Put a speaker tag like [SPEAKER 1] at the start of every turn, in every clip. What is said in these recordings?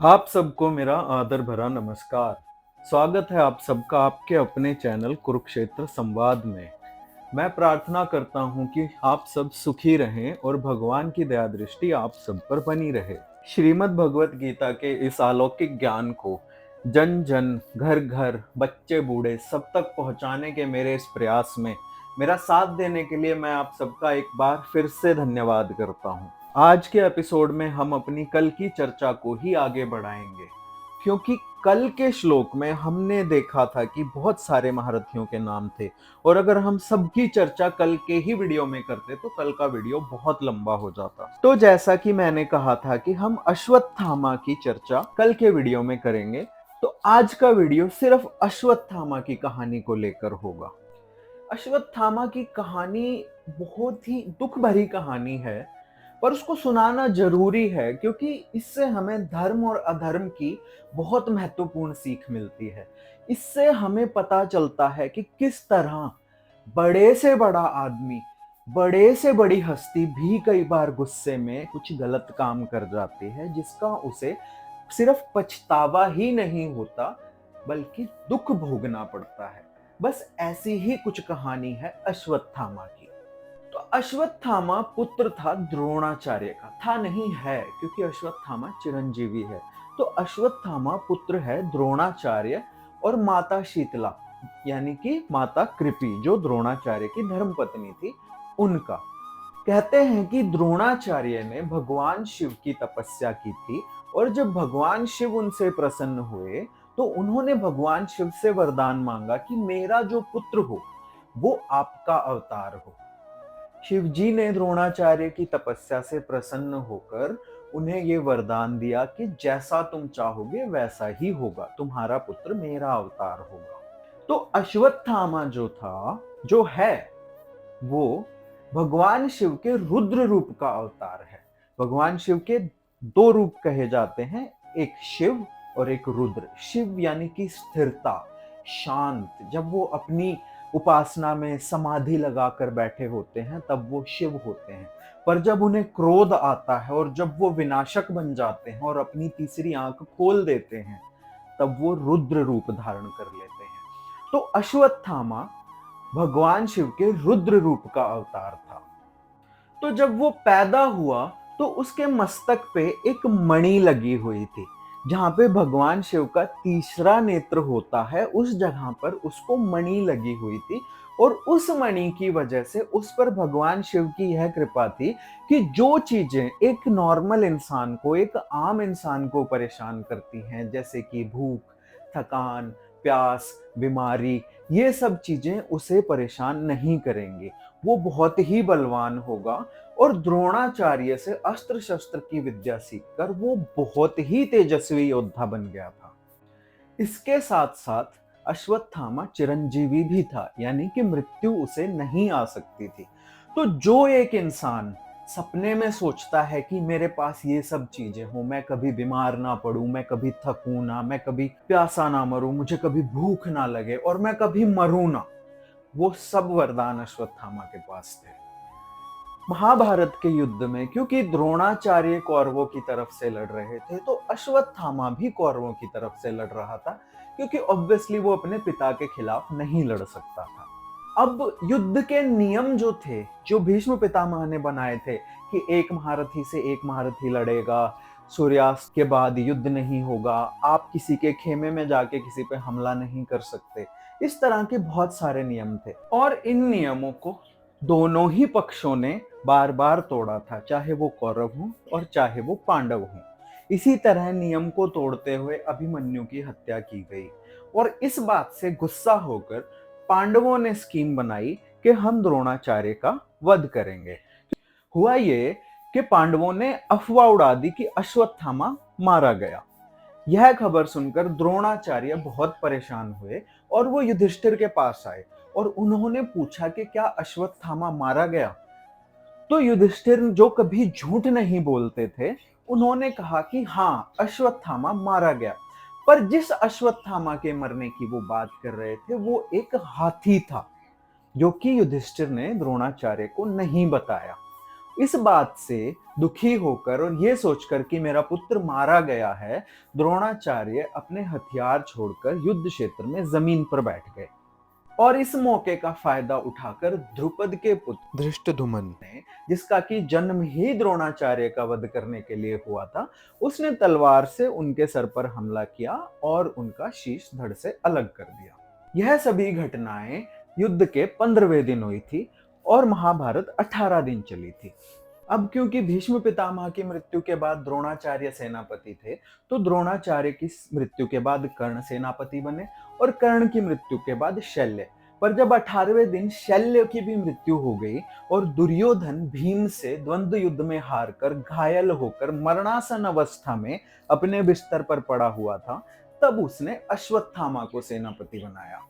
[SPEAKER 1] आप सबको मेरा आदर भरा नमस्कार। स्वागत है आप सबका आपके अपने चैनल कुरुक्षेत्र संवाद में। मैं प्रार्थना करता हूँ कि आप सब सुखी रहें और भगवान की दया दृष्टि आप सब पर बनी रहे। श्रीमद् भगवत गीता के इस अलौकिक ज्ञान को जन जन, घर घर, बच्चे बूढ़े सब तक पहुँचाने के मेरे इस प्रयास में मेरा साथ देने के लिए मैं आप सबका एक बार फिर से धन्यवाद करता हूँ। आज के एपिसोड में हम अपनी कल की चर्चा को ही आगे बढ़ाएंगे, क्योंकि कल के श्लोक में हमने देखा था कि बहुत सारे महारथियों के नाम थे और अगर हम सबकी चर्चा कल के ही वीडियो में करते तो कल का वीडियो बहुत लंबा हो जाता। तो जैसा कि मैंने कहा था कि हम अश्वत्थामा की चर्चा कल के वीडियो में करेंगे, तो आज का वीडियो सिर्फ अश्वत्थामा की कहानी को लेकर होगा। अश्वत्थामा की कहानी बहुत ही दुख भरी कहानी है, पर उसको सुनाना जरूरी है क्योंकि इससे हमें धर्म और अधर्म की बहुत महत्वपूर्ण सीख मिलती है। इससे हमें पता चलता है कि किस तरह बड़े से बड़ा आदमी, बड़े से बड़ी हस्ती भी कई बार गुस्से में कुछ गलत काम कर जाती है, जिसका उसे सिर्फ पछतावा ही नहीं होता बल्कि दुख भोगना पड़ता है। बस ऐसी ही कुछ कहानी है अश्वत्थामा की। तो अश्वत्थामा पुत्र था द्रोणाचार्य का, था नहीं है क्योंकि अश्वत्थामा चिरंजीवी है। तो अश्वत्थामा पुत्र है द्रोणाचार्य और माता शीतला, यानी कि माता कृपि जो द्रोणाचार्य की धर्मपत्नी थी, उनका। कहते हैं कि द्रोणाचार्य ने भगवान शिव की तपस्या की थी और जब भगवान शिव उनसे प्रसन्न हुए तो उन्होंने भगवान शिव से वरदान मांगा कि मेरा जो पुत्र हो वो आपका अवतार हो। शिवजी ने द्रोणाचार्य की तपस्या से प्रसन्न होकर उन्हें ये वरदान दिया कि जैसा तुम चाहोगे वैसा ही होगा, तुम्हारा पुत्र मेरा अवतार होगा। तो अश्वत्थामा जो था, जो है, वो भगवान शिव के रुद्र रूप का अवतार है। भगवान शिव के दो रूप कहे जाते हैं, एक शिव और एक रुद्र। शिव यानी कि स्थिरता, शांत, जब वो अपनी उपासना में समाधि लगाकर बैठे होते हैं तब वो शिव होते हैं। पर जब उन्हें क्रोध आता है और जब वो विनाशक बन जाते हैं और अपनी तीसरी आंख खोल देते हैं तब वो रुद्र रूप धारण कर लेते हैं। तो अश्वत्थामा भगवान शिव के रुद्र रूप का अवतार था। तो जब वो पैदा हुआ तो उसके मस्तक पे एक मणि लगी हुई थी। जहां पे भगवान शिव का तीसरा नेत्र होता है उस जगह पर उसको मणि लगी हुई थी और उस मणि की वजह से उस पर भगवान शिव की यह कृपा थी कि जो चीजें एक नॉर्मल इंसान को, एक आम इंसान को परेशान करती हैं, जैसे कि भूख, थकान, प्यास, बीमारी, ये सब चीजें उसे परेशान नहीं करेंगी। वो बहुत ही बलवान होगा और द्रोणाचार्य से अस्त्र शस्त्र की विद्या सीखकर वो बहुत ही तेजस्वी योद्धा बन गया था। इसके साथ साथ अश्वत्थामा चिरंजीवी भी था, यानी कि मृत्यु उसे नहीं आ सकती थी। तो जो एक इंसान सपने में सोचता है कि मेरे पास ये सब चीजें हों, मैं कभी बीमार ना पड़ूं, मैं कभी थकूं ना, मैं कभी प्यासा ना मरूं, मुझे कभी भूख ना लगे और मैं कभी मरूं ना, वो सब वरदान अश्वत्थामा के पास थे। महाभारत के युद्ध में क्योंकि द्रोणाचार्य कौरवों की तरफ से लड़ रहे थे तो अश्वत्थामा भी कौरवों की तरफ से लड़ रहा था, क्योंकि ऑब्वियसली वो अपने पिता के खिलाफ नहीं लड़ सकता था। अब युद्ध के नियम जो थे, जो भीष्म पितामह ने बनाए थे कि एक महारथी से एक महारथी लड़ेगा, सूर्यास्त के बाद युद्ध नहीं होगा, आप किसी के खेमे में जाके किसी पे हमला नहीं कर सकते, इस तरह के बहुत सारे नियम थे और इन नियमों को दोनों ही पक्षों ने बार बार तोड़ा था, चाहे वो कौरव हो और चाहे वो पांडव हो। इसी तरह नियम को तोड़ते हुए अभिमन्यु की हत्या की गई और इस बात से गुस्सा होकर पांडवों ने स्कीम बनाई कि हम द्रोणाचार्य का वध करेंगे। हुआ ये कि पांडवों ने अफवाह उड़ा दी कि अश्वत्थामा मारा गया। यह खबर सुनकर द्रोणाचार्य बहुत परेशान हुए और वो युधिष्ठिर के पास आए और उन्होंने पूछा कि क्या अश्वत्थामा मारा गया। तो युधिष्ठिर जो कभी झूठ नहीं बोलते थे, उन्होंने कहा कि हाँ, अश्वत्थामा मारा गया। पर जिस अश्वत्थामा के मरने की वो बात कर रहे थे वो एक हाथी था, जो कि युधिष्ठिर ने द्रोणाचार्य को नहीं बताया। इस बात से दुखी होकर और ये सोचकर कि मेरा पुत्र मारा गया है, द्रोणाचार्य अपने हथियार छोड़कर युद्ध क्षेत्र में जमीन पर बैठ गए। और इस मौके का फायदा उठाकर द्रुपद के पुत्र धृष्टद्युम्न ने, जिसका कि जन्म ही द्रोणाचार्य का वध करने के लिए हुआ था, उसने तलवार से उनके सर पर हमला किया और उनका शीश धड़ से अलग कर दिया। यह सभी घटनाएं युद्ध के 15वें दिन हुई थी और महाभारत 18 दिन चली थी। अब क्योंकि भीष्म पितामह की मृत्यु के बाद द्रोणाचार्य सेनापति थे, तो द्रोणाचार्य की मृत्यु के बाद कर्ण सेनापति बने और कर्ण की मृत्यु के बाद शल्य। पर जब 18वें दिन शल्य की भी मृत्यु हो गई और दुर्योधन भीम से द्वंद्व युद्ध में हारकर घायल होकर मरणासन अवस्था में अपने बिस्तर पर पड़ा हुआ था, तब उसने अश्वत्थामा को सेनापति बनाया।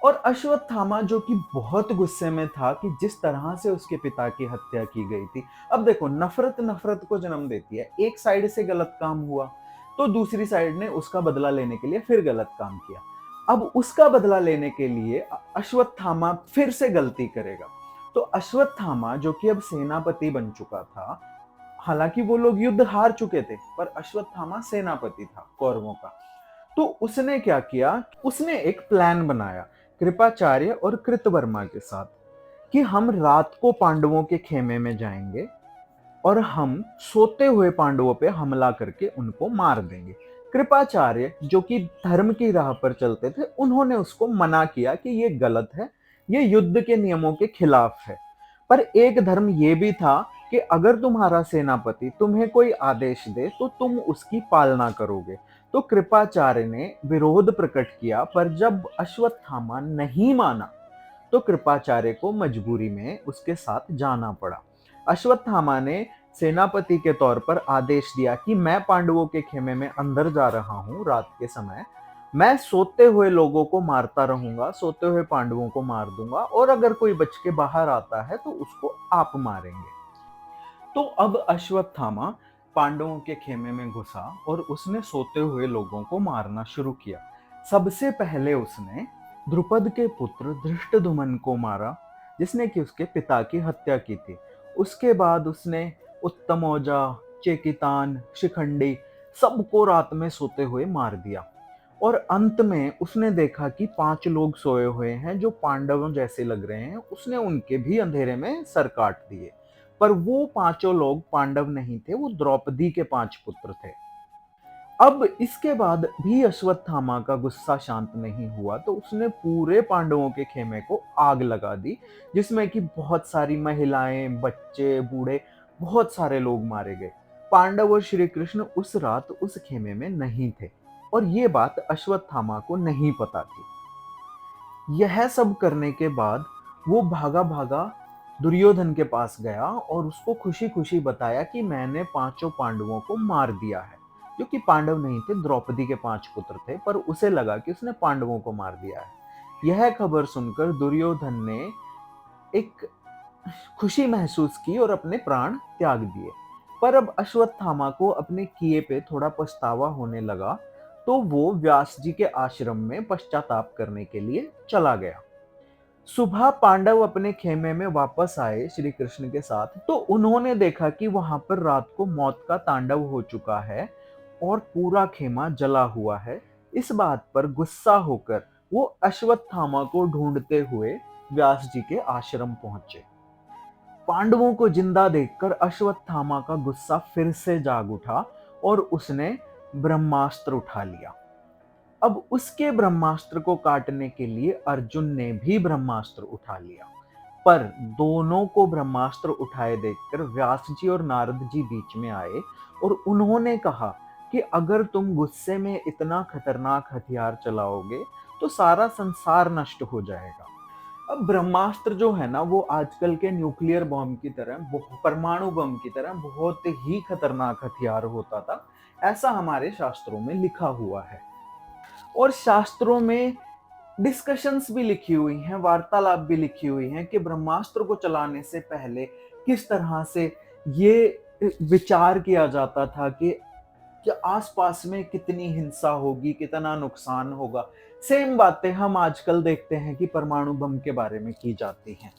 [SPEAKER 1] और अश्वत्थामा जो कि बहुत गुस्से में था कि जिस तरह से उसके पिता की हत्या की गई थी। अब देखो, नफरत नफरत को जन्म देती है। एक साइड से गलत काम हुआ तो दूसरी साइड ने उसका बदला लेने के लिए फिर गलत काम किया। अब उसका बदला लेने के लिए अश्वत्थामा फिर से गलती करेगा। तो अश्वत्थामा जो कि अब सेनापति बन चुका था, हालांकि वो लोग युद्ध हार चुके थे, पर अश्वत्थामा सेनापति था कौरवों का। तो उसने क्या किया, उसने एक प्लान बनाया कृपाचार्य और कृतवर्मा के साथ कि हम रात को पांडवों के खेमे में जाएंगे और हम सोते हुए पांडवों पे हमला करके उनको मार देंगे। कृपाचार्य जो कि धर्म की राह पर चलते थे, उन्होंने उसको मना किया कि ये गलत है, ये युद्ध के नियमों के खिलाफ है। पर एक धर्म ये भी था कि अगर तुम्हारा सेनापति तुम्हें कोई आदेश दे तो तुम उसकी पालना करोगे। तो कृपाचार्य ने विरोध प्रकट किया, पर जब अश्वत्थामा नहीं माना तो कृपाचार्य को मजबूरी में उसके साथ जाना पड़ा। अश्वत्थामा ने सेनापति के तौर पर आदेश दिया कि मैं पांडवों के खेमे में अंदर जा रहा हूं रात के समय, मैं सोते हुए लोगों को मारता रहूंगा, सोते हुए पांडवों को मार दूंगा, और अगर कोई बच के बाहर आता है तो उसको आप मारेंगे। तो अब अश्वत्थामा पांडवों के खेमे में घुसा और उसने सोते हुए लोगों को मारना शुरू किया। सबसे पहले उसने द्रुपद के पुत्र धृष्टद्युम्न को मारा, जिसने कि उसके पिता की हत्या की थी। उसके बाद उसने उत्तमौजा, चेकितान, शिखंडी सबको रात में सोते हुए मार दिया। और अंत में उसने देखा कि 5 लोग सोए हुए हैं जो पांडवों जैसे लग रहे हैं, उसने उनके भी अंधेरे में सर काट दिए। पर वो 5 लोग पांडव नहीं थे, वो द्रौपदी के 5 पुत्र थे। अब इसके बाद भी अश्वत्थामा का गुस्सा शांत नहीं हुआ, तो उसने पूरे पांडवों के खेमे को आग लगा दी, जिसमें कि बहुत सारी महिलाएं, बच्चे, बूढ़े, बहुत सारे लोग मारे गए। पांडव और श्री कृष्ण उस रात उस खेमे में नहीं थे और ये बात अश्वत्थामा को नहीं पता थी। यह सब करने के बाद वो भागा भागा दुर्योधन के पास गया और उसको खुशी खुशी बताया कि मैंने 5 पांडवों को मार दिया है, जो कि पांडव नहीं थे, द्रौपदी के 5 पुत्र थे, पर उसे लगा कि उसने पांडवों को मार दिया है। यह खबर सुनकर दुर्योधन ने एक खुशी महसूस की और अपने प्राण त्याग दिए। पर अब अश्वत्थामा को अपने किए पे थोड़ा पछतावा होने लगा, तो वो व्यास जी के आश्रम में पश्चाताप करने के लिए चला गया। सुबह पांडव अपने खेमे में वापस आए श्री कृष्ण के साथ, तो उन्होंने देखा कि वहां पर रात को मौत का तांडव हो चुका है और पूरा खेमा जला हुआ है। इस बात पर गुस्सा होकर वो अश्वत्थामा को ढूंढते हुए व्यास जी के आश्रम पहुंचे। पांडवों को जिंदा देखकर अश्वत्थामा का गुस्सा फिर से जाग उठा और उसने ब्रह्मास्त्र उठा लिया। अब उसके ब्रह्मास्त्र को काटने के लिए अर्जुन ने भी ब्रह्मास्त्र उठा लिया, पर दोनों को ब्रह्मास्त्र उठाए देखकर व्यास जी और नारद जी बीच में आए और उन्होंने कहा कि अगर तुम गुस्से में इतना खतरनाक हथियार चलाओगे तो सारा संसार नष्ट हो जाएगा। अब ब्रह्मास्त्र जो है ना, वो आजकल के न्यूक्लियर बम की तरह, परमाणु बम की तरह बहुत ही खतरनाक हथियार होता था, ऐसा हमारे शास्त्रों में लिखा हुआ है। और शास्त्रों में डिस्कशंस भी लिखी हुई हैं, वार्तालाप भी लिखी हुई हैं कि ब्रह्मास्त्र को चलाने से पहले किस तरह से ये विचार किया जाता था कि आसपास में कितनी हिंसा होगी, कितना नुकसान होगा। सेम बातें हम आजकल देखते हैं कि परमाणु बम के बारे में की जाती हैं।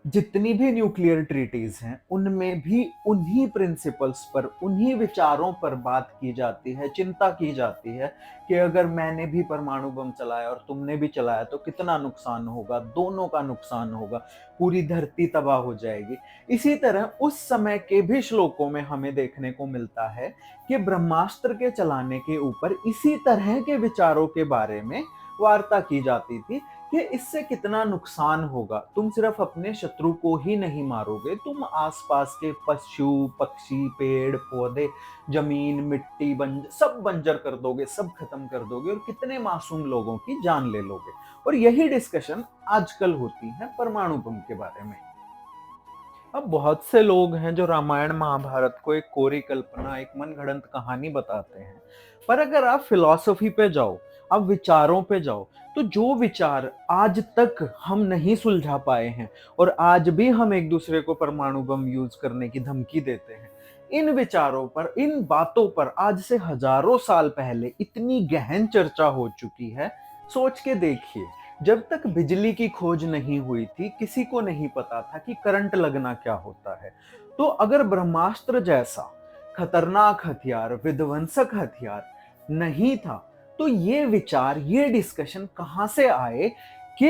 [SPEAKER 1] जितनी भी न्यूक्लियर ट्रीटीज हैं उनमें भी उन्हीं प्रिंसिपल्स पर, उन्हीं विचारों पर बात की जाती है, चिंता की जाती है कि अगर मैंने भी परमाणु बम चलाया और तुमने भी चलाया तो कितना नुकसान होगा, दोनों का नुकसान होगा, पूरी धरती तबाह हो जाएगी। इसी तरह उस समय के भी श्लोकों में हमें देखने को मिलता है कि ब्रह्मास्त्र के चलाने के ऊपर इसी तरह के विचारों के बारे में वार्ता की जाती थी कि इससे कितना नुकसान होगा। तुम सिर्फ अपने शत्रु को ही नहीं मारोगे, तुम आसपास के पशु पक्षी पेड़ पौधे जमीन मिट्टी सब बंजर कर दोगे, सब खत्म कर दोगे और कितने मासूम लोगों की जान ले लोगे। और यही डिस्कशन आजकल होती है परमाणु बम के बारे में। अब बहुत से लोग हैं जो रामायण महाभारत को एक कोरी कल्पना, एक मनगढ़ंत कहानी बताते हैं। पर अगर आप फिलॉसफी पे जाओ, आप विचारों पे जाओ, तो जो विचार आज तक हम नहीं सुलझा पाए हैं और आज भी हम एक दूसरे को परमाणु बम यूज करने की धमकी देते हैं, इन विचारों पर, इन बातों पर आज से हजारों साल पहले इतनी गहन चर्चा हो चुकी है। सोच के देखिए, जब तक बिजली की खोज नहीं हुई थी, किसी को नहीं पता था कि करंट लगना क्या होता है। तो अगर ब्रह्मास्त्र जैसा खतरनाक हथियार, विध्वंसक हथियार नहीं था, तो ये विचार, ये डिस्कशन कहां से आए कि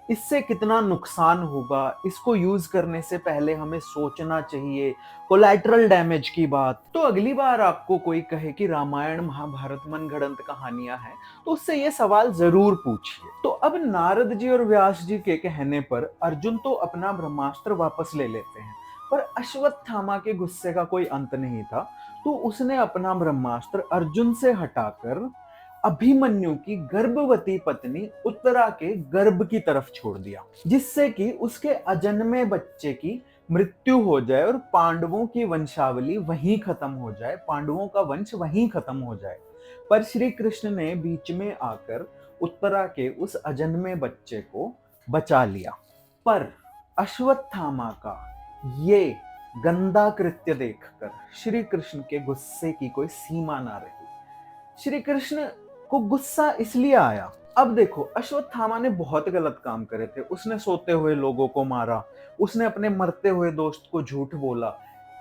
[SPEAKER 1] इससे कितना नुकसान होगा, इसको यूज करने से पहले हमें सोचना चाहिए, कोलैटरल डैमेज की बात। तो अगली बार आपको कोई कहे कि रामायण महाभारत मनगढ़ंत कहानियां हैं, तो उससे ये सवाल जरूर पूछिए। तो अब नारद जी और व्यास जी के कहने पर अर्जुन तो अपना ब्रह्मास्त्र वापस ले लेते हैं, पर अश्वत्थामा के गुस्से का कोई अंत नहीं था। तो उसने अपना ब्रह्मास्त्र अर्जुन से हटाकर अभिमन्यु की गर्भवती पत्नी उत्तरा के गर्भ की तरफ छोड़ दिया, जिससे कि उसके अजन्मे बच्चे की मृत्यु हो जाए और पांडवों की वंशावली वहीं खत्म हो जाए, पांडवों का वंश वहीं खत्म हो जाए। पर श्री कृष्ण ने बीच में आकर उत्तरा के उस अजन्मे बच्चे को बचा लिया। पर अश्वत्थामा का ये गंदा कृत्य देखकर श्री कृष्ण के गुस्से की कोई सीमा ना रही। श्री कृष्ण को गुस्सा इसलिए आया, अब देखो, अश्वत्थामा ने बहुत गलत काम करे थे। उसने सोते हुए लोगों को मारा, उसने अपने मरते हुए दोस्त को झूठ बोला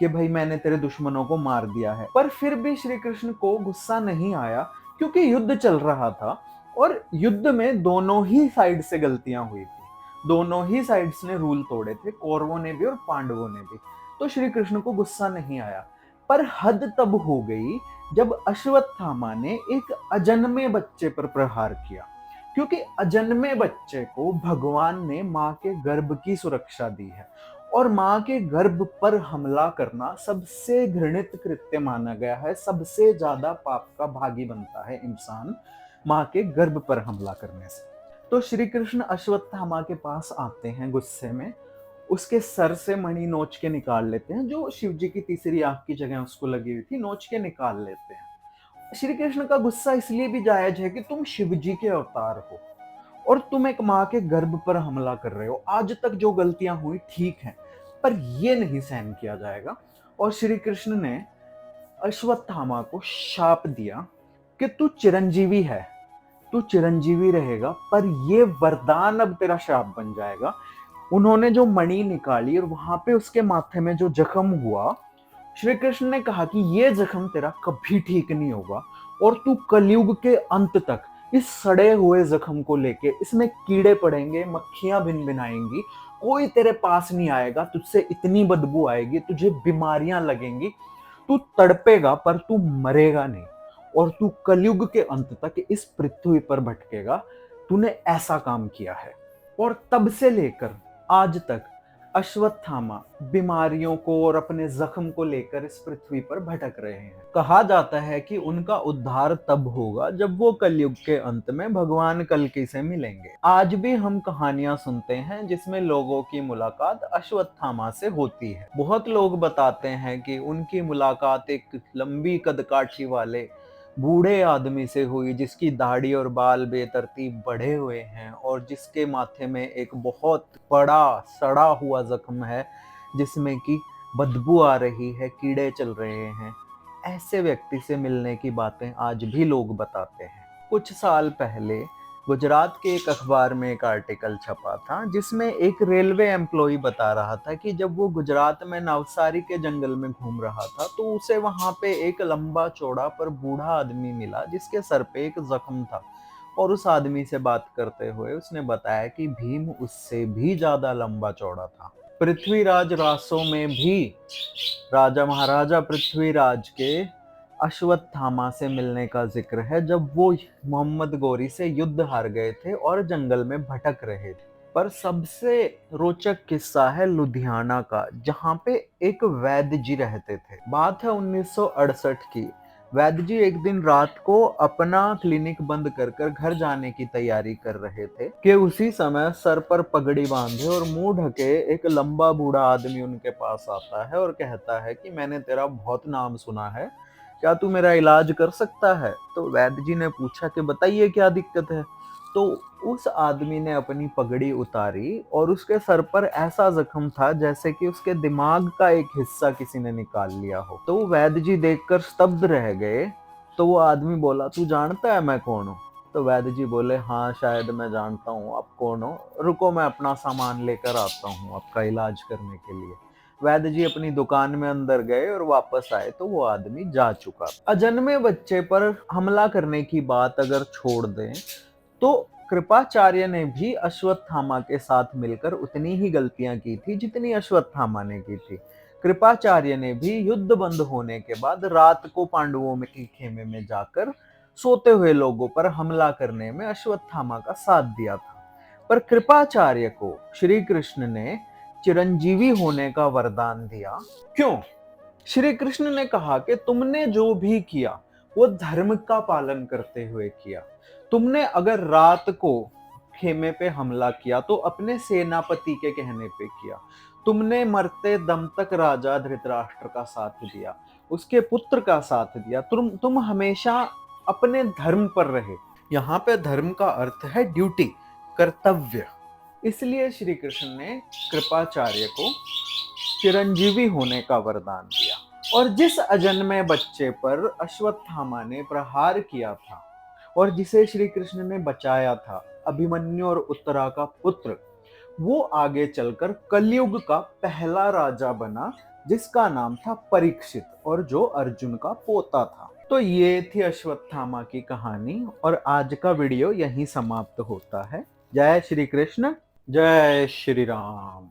[SPEAKER 1] कि भाई मैंने तेरे दुश्मनों को मार दिया है। पर फिर भी श्री कृष्ण को गुस्सा नहीं आया, क्योंकि युद्ध चल रहा था और युद्ध में दोनों ही साइड से गलतियां हुई थी, दोनों ही साइड्स ने रूल तोड़े थे, कौरवों ने भी और पांडवों ने भी। तो श्री कृष्ण को गुस्सा नहीं आया। पर हद तब हो गई जब अश्वत्थामा ने एक अजन्मे बच्चे पर प्रहार किया, क्योंकि अजन्मे बच्चे को भगवान ने मां के गर्भ की सुरक्षा दी है और मां के गर्भ पर हमला करना सबसे घृणित कृत्य माना गया है। सबसे ज्यादा पाप का भागी बनता है इंसान मां के गर्भ पर हमला करने से। तो श्री कृष्ण अश्वत्थामा के पास आते हैं गुस्से में, उसके सर से मणि नोच के निकाल लेते हैं, जो शिव जी की तीसरी आंख की जगह उसको लगी हुई थी, नोच के निकाल लेते हैं। श्री कृष्ण का गुस्सा इसलिए भी जायज है कि तुम शिव जी के अवतार हो और तुम एक माँ के गर्भ पर हमला कर रहे हो। आज तक जो गलतियां हुई ठीक है, पर ये नहीं सहन किया जाएगा। और श्री कृष्ण ने अश्वत्थामा को शाप दिया कि तू चिरंजीवी है, तू चिरंजीवी रहेगा, पर ये वरदान अब तेरा शाप बन जाएगा। उन्होंने जो मणि निकाली और वहां पे उसके माथे में जो जख्म हुआ, श्री कृष्ण ने कहा कि ये जख्म तेरा कभी ठीक नहीं होगा और तू कलयुग के अंत तक इस सड़े हुए जख्म को लेके, इसमें कीड़े पड़ेंगे, मक्खियां भिन भिनाएंगी, कोई तेरे पास नहीं आएगा, तुझसे इतनी बदबू आएगी, तुझे बीमारियां लगेंगी, तू तड़पेगा पर तू मरेगा नहीं और तू कलयुग के अंत तक इस पृथ्वी पर भटकेगा। तूने ऐसा काम किया है। और तब से लेकर आज तक अश्वत्थामा बीमारियों को और अपने जख्म को लेकर इस पृथ्वी पर भटक रहे हैं। कहा जाता है कि उनका उद्धार तब होगा जब वो कलयुग के अंत में भगवान कल्कि से मिलेंगे। आज भी हम कहानियां सुनते हैं जिसमें लोगों की मुलाकात अश्वत्थामा से होती है। बहुत लोग बताते हैं कि उनकी मुलाकात एक लंबी कदकाठी वाले बूढ़े आदमी से हुई, जिसकी दाढ़ी और बाल बेतरतीब बढ़े हुए हैं और जिसके माथे में एक बहुत बड़ा सड़ा हुआ जख्म है, जिसमें कि बदबू आ रही है, कीड़े चल रहे हैं। ऐसे व्यक्ति से मिलने की बातें आज भी लोग बताते हैं। कुछ साल पहले गुजरात के एक अखबार में एक आर्टिकल छपा था जिसमें एक रेलवे एम्प्लॉय बता रहा था कि जब वो गुजरात में नवसारी के जंगल में घूम रहा था तो उसे वहां पे एक लंबा चौड़ा पर बूढ़ा आदमी मिला जिसके सर पे एक जख्म था। और उस आदमी से बात करते हुए उसने बताया कि भीम उससे भी ज्यादा लंबा चौड़ा था। पृथ्वीराज रासों में भी राजा महाराजा पृथ्वीराज के अश्वत्थामा से मिलने का जिक्र है जब वो मोहम्मद गोरी से युद्ध हार गए थे और जंगल में भटक रहे थे। पर सबसे रोचक किस्सा है लुधियाना का, जहां पे एक वैद्य जी रहते थे। बात है 1968 की। वैद्य जी एक दिन रात को अपना क्लिनिक बंद कर कर घर जाने की तैयारी कर रहे थे कि उसी समय सर पर पगड़ी बांधे और मुंह ढके एक लंबा बूढ़ा आदमी उनके पास आता है और कहता है कि मैंने तेरा बहुत नाम सुना है, क्या तू मेरा इलाज कर सकता है? तो वैद्य जी ने पूछा कि बताइए क्या दिक्कत है। तो उस आदमी ने अपनी पगड़ी उतारी और उसके सर पर ऐसा जख्म था जैसे कि उसके दिमाग का एक हिस्सा किसी ने निकाल लिया हो। तो वो वैद्य जी देखकर स्तब्ध रह गए। तो वो आदमी बोला, तू जानता है मैं कौन हूँ? तो वैद्य जी बोले, हाँ शायद मैं जानता हूँ आप कौन हो, रुको मैं अपना सामान लेकर आता हूँ आपका इलाज करने के लिए। वैद्य जी अपनी दुकान में अंदर गए और वापस आए तो वो आदमी जा चुका। अजन्मे बच्चे पर हमला करने की बात अगर छोड़ दें तो कृपाचार्य ने भी अश्वत्थामा के साथ मिलकर उतनी ही गलतियां की थी जितनी अश्वत्थामा ने की थी। कृपाचार्य ने भी युद्ध बंद होने के बाद रात को पांडवों में के खेमे में जाकर सोते हुए लोगों पर हमला करने में अश्वत्थामा का साथ दिया था। पर कृपाचार्य को श्री कृष्ण ने चिरंजीवी होने का वरदान दिया। क्यों? श्री कृष्ण ने कहा कि तुमने जो भी किया वो धर्म का पालन करते हुए किया। तुमने अगर रात को खेमे पे हमला किया तो अपने सेनापति के कहने पे किया। तुमने मरते दम तक राजा धृतराष्ट्र का साथ दिया, उसके पुत्र का साथ दिया। तुम हमेशा अपने धर्म पर रहे। यहाँ पे धर्म का अर्थ है ड्यूटी, कर्तव्य। इसलिए श्री कृष्ण ने कृपाचार्य को चिरंजीवी होने का वरदान दिया। और जिस अजन्मे बच्चे पर अश्वत्थामा ने प्रहार किया था और जिसे श्री कृष्ण ने बचाया था, अभिमन्यु और उत्तरा का पुत्र, वो आगे चलकर कलयुग का पहला राजा बना जिसका नाम था परीक्षित और जो अर्जुन का पोता था। तो ये थी अश्वत्थामा की कहानी और आज का वीडियो यहीं समाप्त होता है। जय श्री कृष्ण, जय श्री राम।